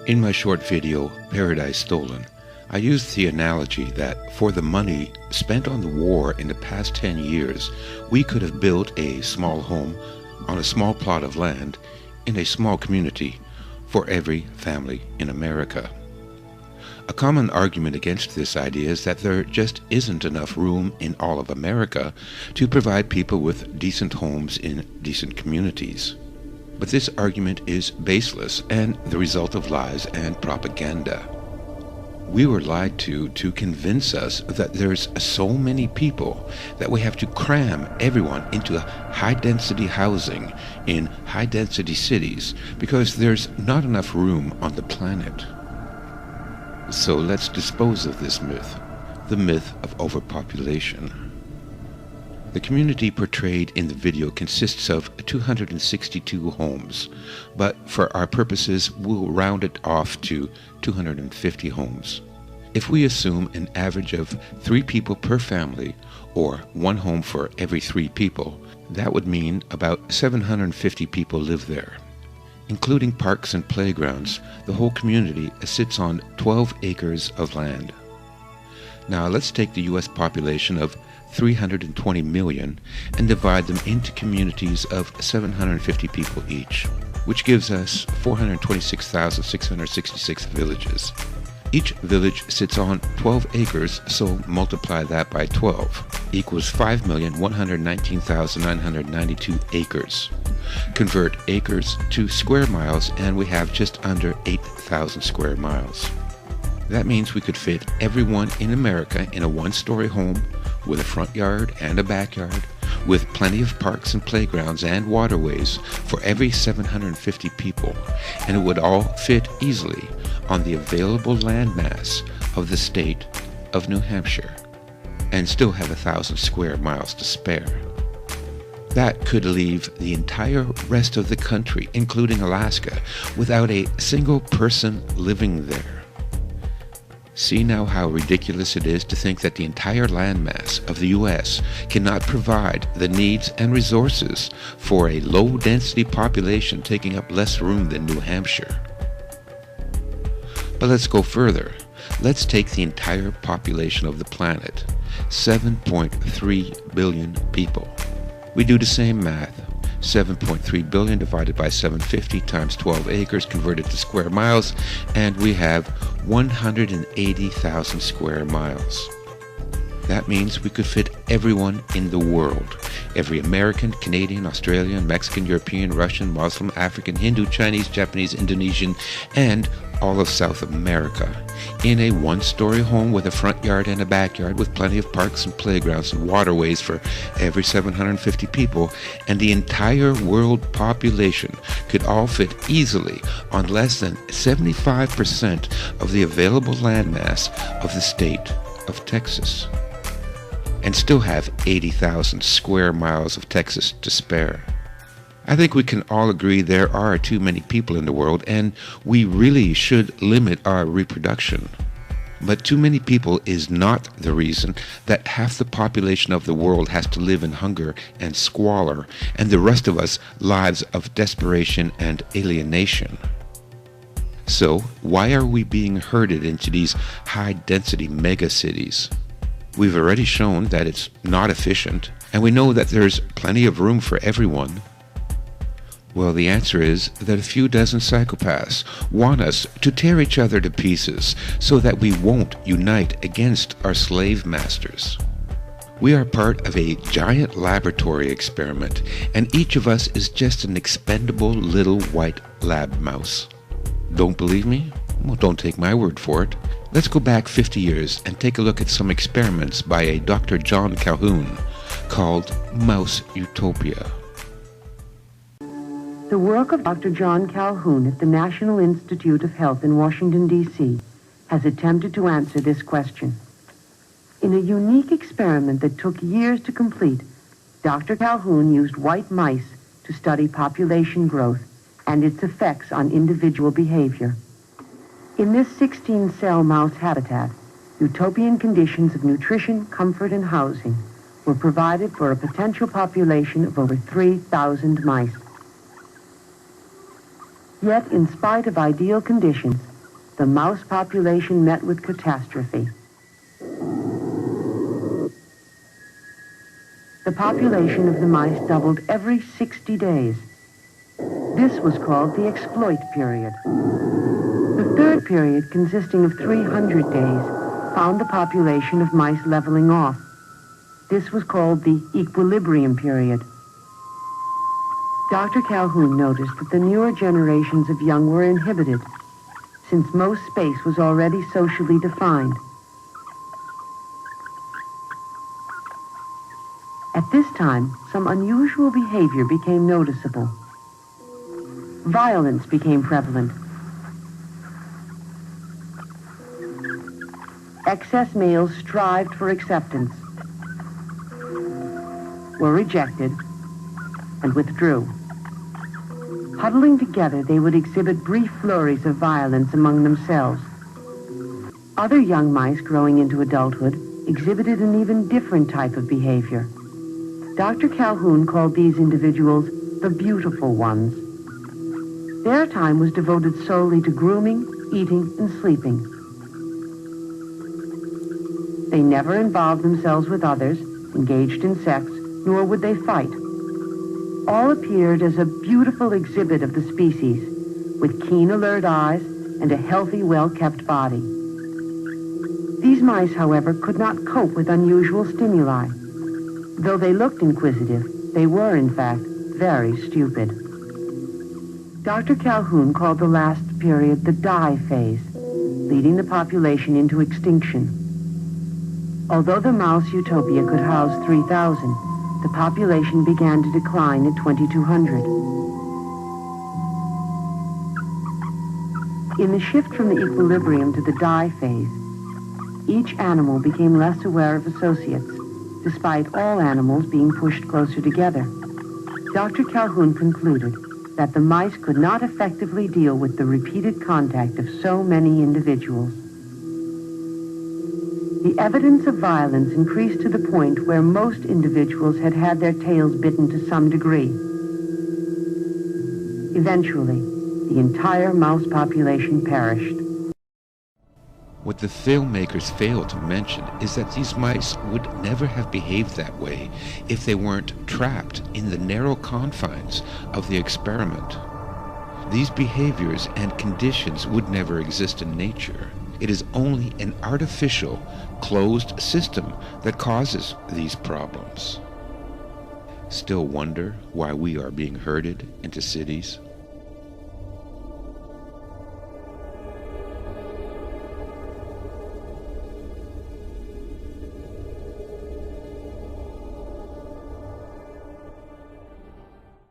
In my short video, Paradise Stolen, I used the analogy that for the money spent on the war in the past 10 years, we could have built a small home on a small plot of land in a small community for every family in America. A common argument against this idea is that there just isn't enough room in all of America to provide people with decent homes in decent communities. But this argument is baseless and the result of lies and propaganda. We were lied to convince us that there's so many people that we have to cram everyone into high-density housing in high-density cities because there's not enough room on the planet. So let's dispose of this myth, the myth of overpopulation. The community portrayed in the video consists of 262 homes, but for our purposes we'll round it off to 250 homes. If we assume an average of 3 people per family, or 1 home for every 3 people, that would mean about 750 people live there. Including parks and playgrounds, the whole community sits on 12 acres of land. Now let's take the U.S. population of 320 million and divide them into communities of 750 people each, which gives us 426,666 villages. Each village sits on 12 acres, so multiply that by 12, equals 5,119,992 acres. Convert acres to square miles and we have just under 8,000 square miles. That means we could fit everyone in America in a 1-story home with a front yard and a backyard, with plenty of parks and playgrounds and waterways for every 750 people, and it would all fit easily on the available landmass of the state of New Hampshire, and still have 1,000 square miles to spare. That could leave the entire rest of the country, including Alaska, without a single person living there. See now how ridiculous it is to think that the entire landmass of the U.S. cannot provide the needs and resources for a low-density population taking up less room than New Hampshire. But let's go further. Let's take the entire population of the planet, 7.3 billion people. We do the same math. 7.3 billion divided by 750 times 12 acres converted to square miles, and we have 180,000 square miles. That means we could fit everyone in the world. Every American, Canadian, Australian, Mexican, European, Russian, Muslim, African, Hindu, Chinese, Japanese, Indonesian, and all of South America in a 1-story home with a front yard and a backyard with plenty of parks and playgrounds and waterways for every 750 people, and the entire world population could all fit easily on less than 75% of the available landmass of the state of Texas, and still have 80,000 square miles of Texas to spare. I think we can all agree there are too many people in the world, and we really should limit our reproduction. But too many people is not the reason that half the population of the world has to live in hunger and squalor, and the rest of us lives of desperation and alienation. So, why are we being herded into these high-density megacities? We've already shown that it's not efficient, and we know that there's plenty of room for everyone. Well, the answer is that a few dozen psychopaths want us to tear each other to pieces so that we won't unite against our slave masters. We are part of a giant laboratory experiment, and each of us is just an expendable little white lab mouse. Don't believe me? Well, don't take my word for it. Let's go back 50 years and take a look at some experiments by a Dr. John Calhoun called Mouse Utopia. The work of Dr. John Calhoun at the National Institute of Health in Washington, D.C. has attempted to answer this question. In a unique experiment that took years to complete, Dr. Calhoun used white mice to study population growth and its effects on individual behavior. In this 16-cell mouse habitat, utopian conditions of nutrition, comfort, and housing were provided for a potential population of over 3,000 mice. Yet, in spite of ideal conditions, the mouse population met with catastrophe. The population of the mice doubled every 60 days. This was called the exploit period. The third period, consisting of 300 days, found the population of mice leveling off. This was called the equilibrium period. Dr. Calhoun noticed that the newer generations of young were inhibited, since most space was already socially defined. At this time, some unusual behavior became noticeable. Violence became prevalent. Excess males strived for acceptance, were rejected, and withdrew. Huddling together, they would exhibit brief flurries of violence among themselves. Other young mice growing into adulthood exhibited an even different type of behavior. Dr. Calhoun called these individuals the beautiful ones. Their time was devoted solely to grooming, eating, and sleeping. They never involved themselves with others, engaged in sex, nor would they fight. All appeared as a beautiful exhibit of the species, with keen, alert eyes and a healthy, well-kept body. These mice, however, could not cope with unusual stimuli. Though they looked inquisitive, they were, in fact, very stupid. Dr. Calhoun called the last period the die phase, leading the population into extinction. Although the mouse utopia could house 3,000, the population began to decline at 2,200. In the shift from the equilibrium to the die phase, each animal became less aware of associates, despite all animals being pushed closer together. Dr. Calhoun concluded that the mice could not effectively deal with the repeated contact of so many individuals. The evidence of violence increased to the point where most individuals had had their tails bitten to some degree. Eventually, the entire mouse population perished. What the filmmakers fail to mention is that these mice would never have behaved that way if they weren't trapped in the narrow confines of the experiment. These behaviors and conditions would never exist in nature. It is only an artificial, closed system that causes these problems. Still wonder why we are being herded into cities?